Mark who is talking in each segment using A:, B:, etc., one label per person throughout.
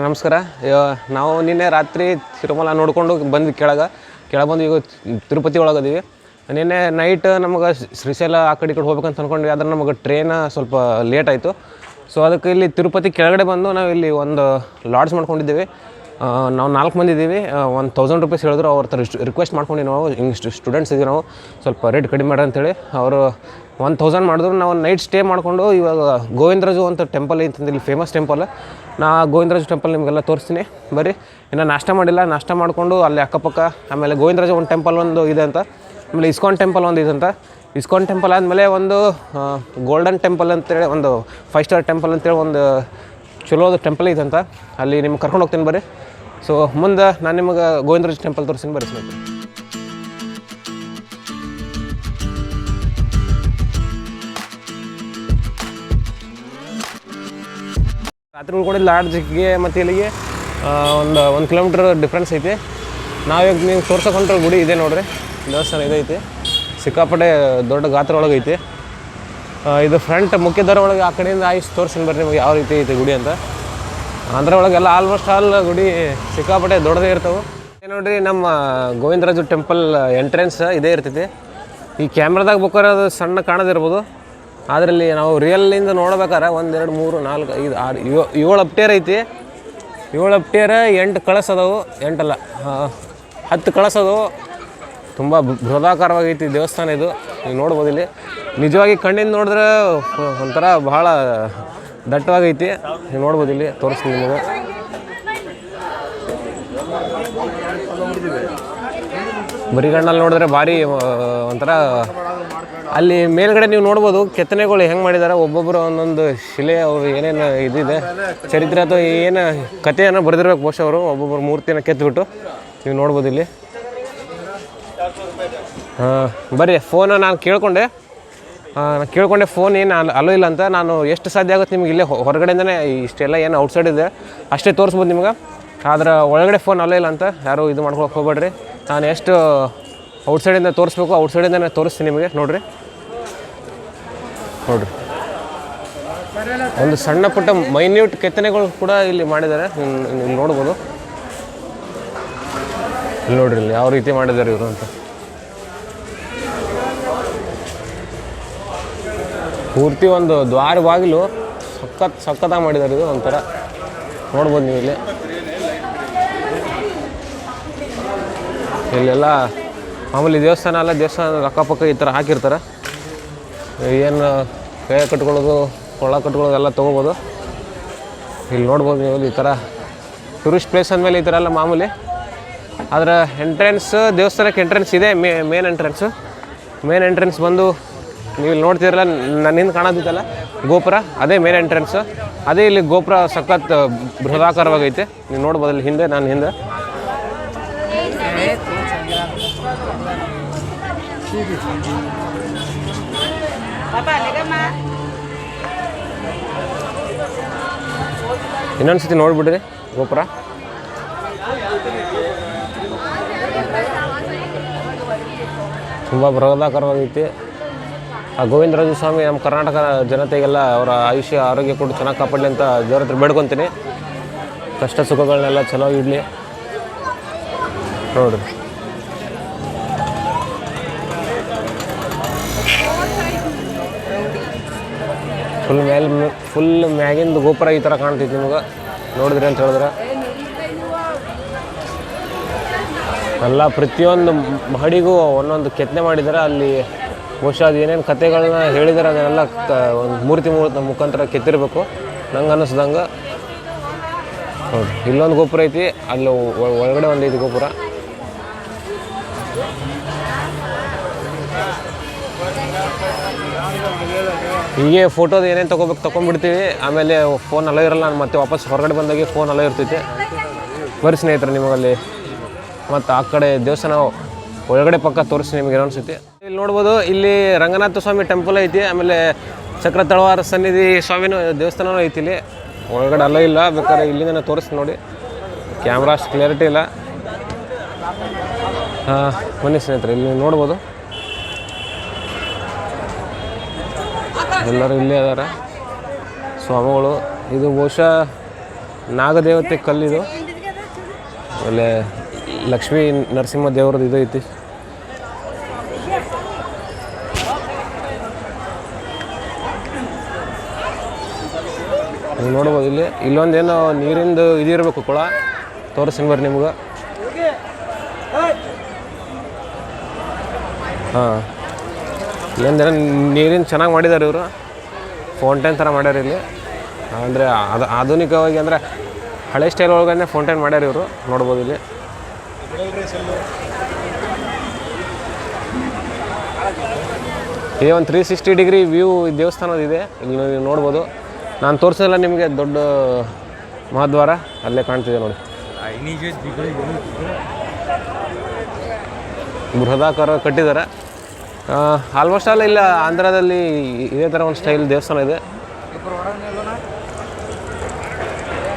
A: ನಮಸ್ಕಾರ. ನಾವು ನಿನ್ನೆ ರಾತ್ರಿ ತಿರುಮಲ ನೋಡಿಕೊಂಡು ಬಂದ್ವಿ. ಕೆಳಗೆ ಬಂದು ಈಗ ತಿರುಪತಿ ಒಳಗದೀವಿ. ನಿನ್ನೆ ನೈಟ್ ನಮಗೆ ಶ್ರೀಶೈಲ ಆ ಕಡೆ ಹೋಗ್ಬೇಕಂತ ಅಂದ್ಕೊಂಡ್ವಿ. ಆದರೆ ನಮಗೆ ಟ್ರೈನ್ ಸ್ವಲ್ಪ ಲೇಟ್ ಆಯಿತು. ಸೊ ಅದಕ್ಕೆ ಇಲ್ಲಿ ತಿರುಪತಿ ಕೆಳಗಡೆ ಬಂದು ನಾವು ಇಲ್ಲಿ ಒಂದು ಲಾಡ್ಜ್ ಮಾಡ್ಕೊಂಡಿದ್ದೀವಿ. ನಾವು 4 ಮಂದಿ ಇದ್ದೀವಿ. 1000 ರೂಪೀಸ್ ಹೇಳಿದ್ರು. ಅವ್ರ ಹತ್ರ ರಿಕ್ವೆಸ್ಟ್ ಮಾಡ್ಕೊಂಡು ನಾವು ಹಿಂಗೆ ಸ್ಟೂಡೆಂಟ್ಸ್ ಇದ್ದೀವಿ, ನಾವು ಸ್ವಲ್ಪ ರೇಟ್ ಕಡಿಮೆ ಮಾಡಿ ಅಂತೇಳಿ ಅವರು 1000 ಮಾಡಿದ್ರು. ನಾವು ನೈಟ್ ಸ್ಟೇ ಮಾಡಿಕೊಂಡು ಇವಾಗ ಗೋವಿಂದರಾಜು ಅಂತ ಟೆಂಪಲ್ ಐತಂದ್ರೆ ಇಲ್ಲಿ ಫೇಮಸ್ ಟೆಂಪಲ್. ನಾ ಗೋವಿಂದರಾಜು ಟೆಂಪಲ್ ನಿಮಗೆಲ್ಲ ತೋರಿಸ್ತೀನಿ ಬರ್ರಿ. ಇನ್ನು ನಾಷ್ಟ ಮಾಡಿಲ್ಲ, ನಾಷ್ಟ ಮಾಡಿಕೊಂಡು ಅಲ್ಲಿ ಅಕ್ಕಪಕ್ಕ ಆಮೇಲೆ ಗೋವಿಂದರಾಜು ಒಂದು ಟೆಂಪಲ್ ಒಂದು ಇದೆ ಅಂತ, ಆಮೇಲೆ ಇಸ್ಕಾನ್ ಟೆಂಪಲ್ ಒಂದು ಇದೆ ಅಂತ. ಇಸ್ಕಾನ್ ಟೆಂಪಲ್ ಆದಮೇಲೆ ಒಂದು ಗೋಲ್ಡನ್ ಟೆಂಪಲ್ ಅಂತೇಳಿ ಒಂದು 5 ಸ್ಟಾರ್ ಟೆಂಪಲ್ ಅಂತೇಳಿ ಒಂದು ಚಲೋದು ಟೆಂಪಲ್ ಇದೆ ಅಂತ, ಅಲ್ಲಿ ನಿಮ್ಗೆ ಕರ್ಕೊಂಡು ಹೋಗ್ತೀನಿ ಬರ್ರಿ. ಸೊ ಮುಂದೆ ನಾನು ನಿಮಗೆ ಗೋವಿಂದರಾಜು ಟೆಂಪಲ್ ತೋರಿಸ್ತೀನಿ ಬರ್ರಿ ಸ್ನೇಹಿತರೆ. ರಾತ್ರಿ ಉಳ್ಕೊಂಡಿದ್ದು ಲಾಡ್ಜಿಗೆ ಮತ್ತು ಇಲ್ಲಿಗೆ ಒಂದು ಕಿಲೋಮೀಟ್ರ್ ಡಿಫ್ರೆನ್ಸ್ ಐತಿ. ನಾವೀಗ ನೀವು ತೋರ್ಸೋಕೆ ಹೊಂಟ್ರೆ ಗುಡಿ ಇದೆ ನೋಡಿರಿ, ದೇವಸ್ಥಾನ ಇದೈತಿ. ಸಿಕ್ಕಾಪಟ್ಟೆ ದೊಡ್ಡ ಗಾತ್ರ ಒಳಗೆ ಐತಿ. ಇದು ಫ್ರಂಟ್ ಮುಖ್ಯದ್ವಾರ ಒಳಗೆ ಆ ಕಡೆಯಿಂದ ಆಯ್ತು ತೋರಿಸ್ತೀನಿ ಬರ್ರಿ ನಿಮಗೆ ಯಾವ ರೀತಿ ಐತಿ ಗುಡಿ ಅಂತ. ಅದರ ಒಳಗೆಲ್ಲ ಆಲ್ಮೋಸ್ಟ್ ಆಲ್ ಗುಡಿ ಸಿಕ್ಕಾಪಟ್ಟೆ ದೊಡ್ಡದೇ ಇರ್ತವೆ. ನೋಡಿರಿ ನಮ್ಮ ಗೋವಿಂದರಾಜು ಟೆಂಪಲ್ ಎಂಟ್ರೆನ್ಸ್ ಇದೇ ಇರ್ತೈತಿ. ಈ ಕ್ಯಾಮ್ರಾದಾಗ ಬೇಕಾದ್ರೆ ಅದು ಸಣ್ಣ ಕಾಣದಿರ್ಬೋದು, ಅದರಲ್ಲಿ ನಾವು ರಿಯಲ್ಲಿಂದ ನೋಡ್ಬೇಕಾರೆ 1 2 3 4 5 6 7 ಅಪ್ಟೇರ್ ಐತಿ. 7 ಅಪ್ಟೇರ 8 ಕಳಸ ಅದಾವು. 8 ಅಲ್ಲ 10 ಕಳಸ ಅದಾವು. ತುಂಬ ಬೃಹದಾಕಾರವಾಗೈತಿ ದೇವಸ್ಥಾನ ಇದು. ನೀವು ನೋಡ್ಬೋದು ಇಲ್ಲಿ ನಿಜವಾಗಿ ಕಣ್ಣಿಂದ ನೋಡಿದ್ರೆ ಒಂಥರ ಭಾಳ ದಟ್ಟವಾಗೈತಿ. ನೀವು ನೋಡ್ಬೋದು ಇಲ್ಲಿ ತೋರಿಸ್ತೀನಿ ನಿಮಗೆ. ಬರಿಗಣ್ಣಲ್ಲಿ ನೋಡಿದ್ರೆ ಭಾರಿ ಒಂಥರ ಅಲ್ಲಿ ಮೇಲ್ಗಡೆ ನೀವು ನೋಡ್ಬೋದು ಕೆತ್ತನೆಗಳು ಹೆಂಗೆ ಮಾಡಿದ್ದಾರೆ. ಒಬ್ಬೊಬ್ಬರು ಒಂದೊಂದು ಶಿಲೆ ಅವರು ಏನೇನು ಇದಿದೆ ಚರಿತ್ರೆ ಅಥವಾ ಏನು ಕಥೆಯನ್ನು ಬರೆದಿರ್ಬೇಕು ಬಹುಶಃ ಅವರು. ಒಬ್ಬೊಬ್ಬರು ಮೂರ್ತಿಯನ್ನು ಕೆತ್ತಿಬಿಟ್ಟು ನೀವು ನೋಡ್ಬೋದು ಇಲ್ಲಿ. ಬರ್ರಿ ಫೋನ್ ನಾನು ಕೇಳಿಕೊಂಡೆ ಫೋನ್ ಏನು ಅಲೋ ಇಲ್ಲ ಅಂತ. ನಾನು ಎಷ್ಟು ಸಾಧ್ಯ ಆಗುತ್ತೆ ನಿಮ್ಗೆ ಇಲ್ಲೇ ಹೊರಗಡೆಯಿಂದನೇ ಇಷ್ಟೆಲ್ಲ ಏನು ಔಟ್ಸೈಡ್ ಇದೆ ಅಷ್ಟೇ ತೋರಿಸ್ಬೋದು ನಿಮ್ಗೆ. ಆದ್ರೆ ಒಳಗಡೆ ಫೋನ್ ಅಲೋ ಇಲ್ಲ ಅಂತ ಯಾರು ಇದು ಮಾಡ್ಕೊಳಕ್ಕೆ ಹೋಗ್ಬೇಡ್ರಿ. ನಾನು ಎಷ್ಟು ಔಟ್ಸೈಡಿಂದ ತೋರಿಸ್ಬೇಕು ಔಟ್ಸೈಡಿಂದನೇ ತೋರಿಸ್ತೀನಿ ನಿಮಗೆ. ನೋಡಿರಿ ಒಂದು ಸಣ್ಣ ಪುಟ್ಟ ಮೈನ್ಯೂಟ್ ಕೆತ್ತನೆಗಳು ಕೂಡ ಇಲ್ಲಿ ಮಾಡಿದ್ದಾರೆ. ನೀವು ನೋಡ್ಬೋದು ಇಲ್ಲಿ ನೋಡ್ರಿ ಇಲ್ಲಿ ಯಾವ ರೀತಿ ಮಾಡಿದ್ದಾರೆ ಇವರು ಅಂತ. ಪೂರ್ತಿ ಒಂದು ದ್ವಾರ ಬಾಗಿಲು ಸಖತ್ತಾಗಿ ಮಾಡಿದ್ದಾರೆ. ಇದು ಒಂಥರ ನೋಡ್ಬೋದು ನೀವು ಇಲ್ಲಿ. ಇಲ್ಲೆಲ್ಲ ಮಾಮೂಲಿ ದೇವಸ್ಥಾನ ಅಲ್ಲ, ದೇವಸ್ಥಾನದ ಅಕ್ಕಪಕ್ಕ ಈ ಥರ ಹಾಕಿರ್ತಾರೆ. ಏನು ಕೈ ಕಟ್ಕೊಳ್ಳೋದು ಕೊಳ್ಳ ಕಟ್ಕೊಳ್ಳೋದು ಎಲ್ಲ ತೊಗೋಬೋದು. ಇಲ್ಲಿ ನೋಡ್ಬೋದು ನೀವು ಈ ಥರ ಟೂರಿಸ್ಟ್ ಪ್ಲೇಸ್ ಅಂದಮೇಲೆ ಈ ಥರ ಎಲ್ಲ ಮಾಮೂಲಿ. ಆದರೆ ಎಂಟ್ರೆನ್ಸ್ ದೇವಸ್ಥಾನಕ್ಕೆ ಎಂಟ್ರೆನ್ಸ್ ಇದೆ. ಮೇನ್ ಎಂಟ್ರೆನ್ಸ್ ಬಂದು ನೀವು ಇಲ್ಲಿ ನೋಡ್ತಿರಲ್ಲ, ನನ್ನಿಂದ ಕಾಣೋದಿತ್ತಲ್ಲ ಗೋಪುರ, ಅದೇ ಮೇನ್ ಎಂಟ್ರೆನ್ಸ್. ಅದೇ ಇಲ್ಲಿ ಗೋಪುರ ಸಖತ್ ಬೃಹದಾಕಾರವಾಗೈತೆ. ನೀವು ನೋಡ್ಬೋದು ಅಲ್ಲಿ ಹಿಂದೆ, ನಾನು ಹಿಂದೆ ಇನ್ನೊಂದು ಸತಿ ನೋಡ್ಬಿಡ್ರಿ ಗೋಪುರ. ತುಂಬ ಬೃಹದಾಕಾರವಾಗೈತಿ. ಆ ಗೋವಿಂದರಾಜು ಸ್ವಾಮಿ ನಮ್ಮ ಕರ್ನಾಟಕ ಜನತೆಗೆಲ್ಲ ಅವರ ಆಯುಷ್ಯ ಆರೋಗ್ಯ ಕೊಟ್ಟು ಚೆನ್ನಾಗಿ ಕಾಪಾಡಲಿ ಅಂತ ದೇವ್ರ ಹತ್ರ ಬೇಡ್ಕೊತೀನಿ. ಕಷ್ಟ ಸುಖಗಳನ್ನೆಲ್ಲ ಚೆನ್ನಾಗಿ ಇಡಲಿ. ನೋಡಿರಿ ಫುಲ್ ಮ್ಯಾಗಿಂದು ಗೋಪುರ ಈ ಥರ ಕಾಣ್ತೈತಿ ನಿಮಗೆ. ನೋಡಿದ್ರಿ ಅಂತ ಹೇಳಿದ್ರೆ ಎಲ್ಲ ಪ್ರತಿಯೊಂದು ಮಹಡಿಗೂ ಒಂದೊಂದು ಕೆತ್ತನೆ ಮಾಡಿದ್ದಾರೆ. ಅಲ್ಲಿ ಬಹುಶಃ ಅದು ಏನೇನು ಕಥೆಗಳನ್ನ ಹೇಳಿದ್ದಾರೆ ಅದನ್ನೆಲ್ಲ ಒಂದು ಮೂರ್ತಿ ಮುಖಾಂತರ ಕೆತ್ತಿರಬೇಕು ನಂಗೆ ಅನ್ನಿಸ್ದಂಗೆ. ಹೌದು, ಇಲ್ಲೊಂದು ಗೋಪುರ ಐತಿ, ಅಲ್ಲಿ ಒಳಗಡೆ ಒಂದು ಐತಿ ಗೋಪುರ. ಹೀಗೆ ಫೋಟೋದು ಏನೇನು ತೊಗೊಂಡ್ಬಿಡ್ತೀವಿ. ಆಮೇಲೆ ಫೋನ್ ಅಲೋ ಇರಲ್ಲ. ನಾನು ಮತ್ತೆ ವಾಪಸ್ ಹೊರಗಡೆ ಬಂದಾಗೆ ಫೋನ್ ಅಲೋ ಇರ್ತೈತೆ. ಬರೀ ಸ್ನೇಹಿತರೆ ನಿಮಗಲ್ಲಿ ಮತ್ತು ಆ ಕಡೆ ದೇವಸ್ಥಾನ ಒಳಗಡೆ ಪಕ್ಕ ತೋರಿಸಿ ನಿಮಗೆ ಅನಿಸುತ್ತೆ. ಇಲ್ಲಿ ನೋಡ್ಬೋದು, ಇಲ್ಲಿ ರಂಗನಾಥ ಸ್ವಾಮಿ ಟೆಂಪಲ್ ಐತಿ. ಆಮೇಲೆ ಚಕ್ರ ತಳವಾರ ಸನ್ನಿಧಿ ಸ್ವಾಮಿನೂ ದೇವಸ್ಥಾನವೂ ಐತಿ. ಇಲ್ಲಿ ಒಳಗಡೆ ಅಲ್ಲೋ ಇಲ್ಲ, ಬೇಕಾದ್ರೆ ಇಲ್ಲಿಂದ ತೋರಿಸಿ ನೋಡಿ. ಕ್ಯಾಮ್ರಾ ಅಷ್ಟು ಕ್ಲಿಯರಿಟಿ ಇಲ್ಲ. ಬನ್ನಿ ಸ್ನೇಹಿತರೆ, ಇಲ್ಲಿ ನೋಡ್ಬೋದು ಎಲ್ಲರೂ ಇಲ್ಲೇ ಅದಾರ ಸ್ವಾಮಿಗಳು. ಇದು ಬಹುಶಃ ನಾಗದೇವತೆ ಕಲ್ಲಿದು, ಆಮೇಲೆ ಲಕ್ಷ್ಮೀ ನರಸಿಂಹ ದೇವ್ರದ್ದು ಇದು ಐತಿ. ನೀವು ನೋಡ್ಬೋದು ಇಲ್ಲೊಂದೇನೋ ನೀರಿಂದು ಇದಿರಬೇಕು, ಕೊಳ ತೋರಿಸ್ತೀನಿ ಬರ್ರಿ ನಿಮ್ಗೆ. ಹಾಂ, ಇಲ್ಲೊಂದೇನೋ ನೀರಿನ ಚೆನ್ನಾಗಿ ಮಾಡಿದ್ದಾರೆ ಇವರು, ಫೌಂಟೇನ್ ಥರ ಮಾಡ್ಯಾರ ಇಲ್ಲಿ. ಅಂದರೆ ಆಧುನಿಕವಾಗಿ ಅಂದರೆ ಹಳೆ ಸ್ಟೈಲ್ ಒಳಗಡೆ ಫೌಂಟೇನ್ ಮಾಡ್ಯಾರ ಇವರು, ನೋಡ್ಬೋದು ಇಲ್ಲಿ. ಈ ಒಂದು 360 ಡಿಗ್ರಿ ವ್ಯೂ ದೇವಸ್ಥಾನದಿದೆ, ಇಲ್ಲಿ ನೀವು ನೋಡ್ಬೋದು. ನಾನು ತೋರಿಸೋಲ್ಲ ನಿಮಗೆ, ದೊಡ್ಡ ಮಹಾದ್ವಾರ ಅಲ್ಲೇ ಕಾಣ್ತಿದೆ ನೋಡಿ, ಬೃಹದಾಕಾರ ಕಟ್ಟಿದ್ದಾರೆ. ಆಲ್ಮೋಸ್ಟ್ ಆಲ್ ಇಲ್ಲ ಆಂಧ್ರದಲ್ಲಿ ಇದೇ ಥರ ಒಂದು ಸ್ಟೈಲ್ ದೇವಸ್ಥಾನ ಇದೆ,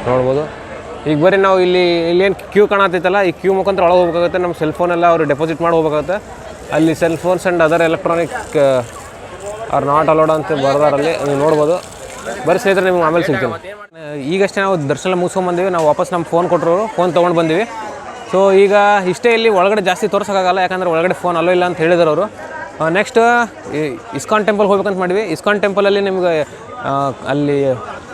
A: ನೋಡ್ಬೋದು. ಈಗ ಬರೀ ನಾವು ಇಲ್ಲೇನು ಕ್ಯೂ ಕಾಣತ್ತೈತಲ್ಲ, ಈ ಕ್ಯೂ ಮುಖಾಂತರ ಒಳಗೆ ಹೋಗ್ಬೇಕಾಗುತ್ತೆ. ನಮ್ಮ ಸೆಲ್ ಫೋನೆಲ್ಲ ಅವರು ಡೆಪಾಸಿಟ್ ಮಾಡಿ ಹೋಗ್ಬೇಕಾಗುತ್ತೆ. ಅಲ್ಲಿ cell phones and other electronic are not allowed ಅಂತ ಬರ್ದಾರಲ್ಲಿ ನೀವು ನೋಡ್ಬೋದು. ಬರೀ ಸ್ನೇಹಿತರೆ, ನಿಮ್ಗೆ ಆಮೇಲೆ ಸಿಗ್ತೀನಿ. ಈಗಷ್ಟೇ ನಾವು ದರ್ಶನ ಮುಗಿಸ್ಕೊಂಡ್ಬಂದಿವಿ. ನಾವು ವಾಪಸ್ ನಮ್ಮ ಫೋನ್ ಕೊಟ್ಟರು, ಫೋನ್ ತೊಗೊಂಡು ಬಂದಿವಿ. ಸೊ ಈಗ ಇಷ್ಟೇ, ಇಲ್ಲಿ ಒಳಗಡೆ ಜಾಸ್ತಿ ತೋರ್ಸೋಕ್ಕಾಗಲ್ಲ, ಯಾಕಂದರೆ ಒಳಗಡೆ ಫೋನ್ ಅಲ್ಲೋ ಇಲ್ಲ ಅಂತ ಹೇಳಿದ್ರು ಅವರು. ನೆಕ್ಸ್ಟ್ ಇಸ್ಕಾನ್ ಟೆಂಪಲ್ ಹೋಗ್ಬೇಕಂತ ಮಾಡಿವಿ. ಇಸ್ಕಾನ್ ಟೆಂಪಲಲ್ಲಿ ನಿಮ್ಗೆ ಅಲ್ಲಿ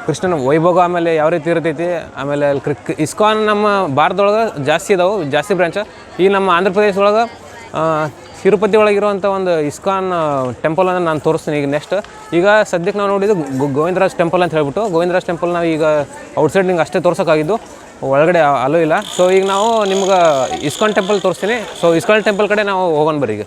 A: ಕೃಷ್ಣನ ವೈಭೋಗ ಆಮೇಲೆ ಯಾವ ರೀತಿ ಇರ್ತೈತಿ, ಆಮೇಲೆ ಅಲ್ಲಿ ಇಸ್ಕಾನ್ ನಮ್ಮ ಭಾರತದೊಳಗೆ ಜಾಸ್ತಿ ಇದಾವೆ, ಜಾಸ್ತಿ ಬ್ರಾಂಚ್. ಈ ನಮ್ಮ ಆಂಧ್ರ ಪ್ರದೇಶದೊಳಗೆ ತಿರುಪತಿ ಒಳಗಿರುವಂಥ ಒಂದು ಇಸ್ಕಾನ್ ಟೆಂಪಲನ್ನು ನಾನು ತೋರಿಸ್ತೀನಿ ಈಗ ನೆಕ್ಸ್ಟ್. ಈಗ ಸದ್ಯಕ್ಕೆ ನಾವು ನೋಡಿದ್ದು ಗೋವಿಂದರಾಜ್ ಟೆಂಪಲ್ ಅಂತ ಹೇಳ್ಬಿಟ್ಟು, ಗೋವಿಂದರಾಜ್ ಟೆಂಪಲ್ ನಾವು ಈಗ ಔಟ್ಸೈಡ್ ನಿಂಗೆ ಅಷ್ಟೇ ತೋರ್ಸೋಕ್ಕಾಗಿದ್ದು, ಒಳಗಡೆ ಅಲ್ಲೂ ಇಲ್ಲ. ಸೊ ಈಗ ನಾವು ನಿಮ್ಗೆ ಇಸ್ಕಾನ್ ಟೆಂಪಲ್ ತೋರಿಸ್ತೀನಿ. ಸೊ ಇಸ್ಕಾನ್ ಟೆಂಪಲ್ ಕಡೆ ನಾವು ಹೋಗೋಣ ಬರ್ರಿ ಈಗ.